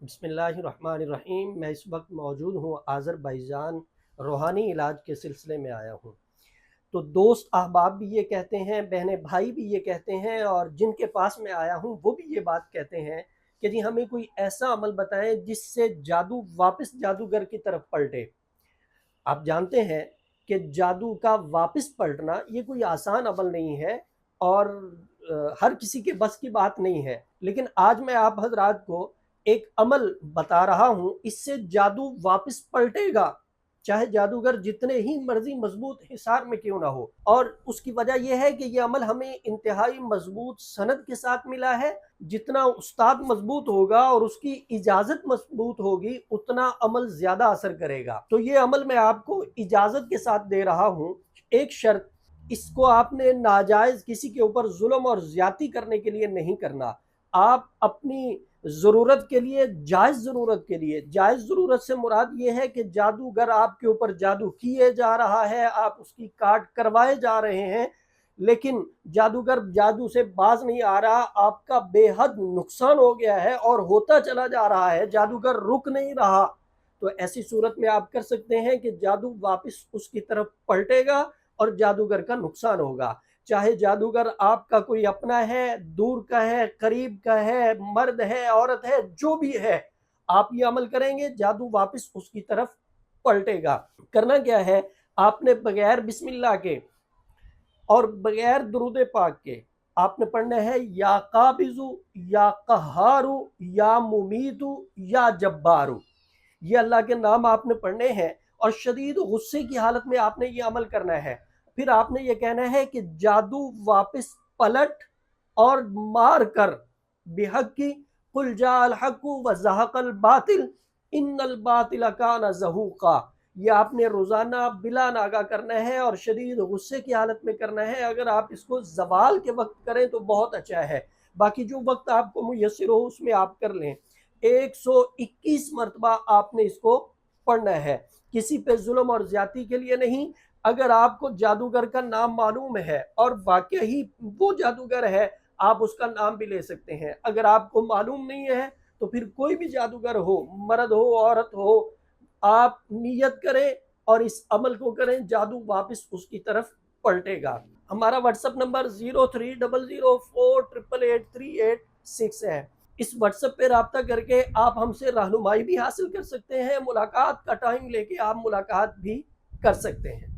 बिस्मिल्लाहिर्रहमानिर्रहीम। मैं इस वक्त मौजूद हूँ आज़रबाईजान, रूहानी इलाज के सिलसिले में आया हूँ। तो दोस्त अहबाब भी ये कहते हैं, बहनें भाई भी ये कहते हैं, और जिनके पास मैं आया हूँ वो भी ये बात कहते हैं कि जी हमें कोई ऐसा अमल बताएं जिससे जादू वापस जादूगर की तरफ पलटे। आप जानते हैं कि जादू का वापस पलटना ये कोई आसान अमल नहीं है और हर किसी के बस की बात नहीं है। लेकिन आज मैं आप हजरात को एक अमल बता रहा हूँ, इससे जादू वापस पलटेगा, चाहे जादूगर जितने ही मर्जी मजबूत हिसार में क्यों ना हो। और उसकी वजह यह है कि यह अमल हमें इंतहाई मजबूत सनद के साथ मिला है। जितना उस्ताद मजबूत होगा और उसकी इजाजत मजबूत होगी उतना अमल ज्यादा असर करेगा। तो ये अमल मैं आपको इजाजत के साथ दे रहा हूँ। एक शर्त, इसको आपने नाजायज किसी के ऊपर जुल्म और ज्यादती करने के लिए नहीं करना। आप अपनी ज़रूरत के लिए, जायज़ ज़रूरत के लिए, जायज़ ज़रूरत से मुराद ये है कि जादूगर आपके ऊपर जादू किए जा रहा है, आप उसकी काट करवाए जा रहे हैं, लेकिन जादूगर जादू से बाज नहीं आ रहा, आपका बेहद नुकसान हो गया है और होता चला जा रहा है, जादूगर रुक नहीं रहा। तो ऐसी सूरत में आप कर सकते हैं कि जादू वापस उसकी तरफ पलटेगा और जादूगर का नुकसान होगा। चाहे जादूगर आपका कोई अपना है, दूर का है, करीब का है, मर्द है, औरत है, जो भी है, आप ये अमल करेंगे जादू वापस उसकी तरफ पलटेगा। करना क्या है, आपने बगैर बिस्मिल्लाह के और बगैर दुरूद पाक के आपने पढ़ना है या काबिजु या कहारू या मुमीतु या जब्बारू। ये अल्लाह के नाम आपने पढ़ने हैं और शदीद गुस्से की हालत में आपने ये अमल करना है। फिर आपने ये कहना है कि जादू वापस पलट और मार कर बेहक़ी कुल जाअल हक़्क़ु व ज़हक़ल बातिल इन्नल बातिल काना ज़हूक़ा। ये आपने रोज़ाना बिला नागा करना है और शदीद गुस्से की हालत में करना है। अगर आप इसको ज़वाल के वक्त करें तो बहुत अच्छा है, बाकी जो वक्त आपको मुयस्सर हो उसमें आप कर लें। 121 मरतबा आपने इसको पढ़ना है, किसी पे जुल्म और ज्यादती के लिए नहीं। अगर आपको जादूगर का नाम मालूम है और वाकई वो जादूगर है, आप उसका नाम भी ले सकते हैं। अगर आपको मालूम नहीं है तो फिर कोई भी जादूगर हो, मर्द हो, औरत हो, आप नियत करें और इस अमल को करें, जादू वापस उसकी तरफ पलटेगा। हमारा व्हाट्सएप नंबर 030048883886 है। इस व्हाट्सएप पे राब्ता करके आप हमसे रहनुमाई भी हासिल कर सकते हैं, मुलाकात का टाइम लेके आप मुलाकात भी कर सकते हैं।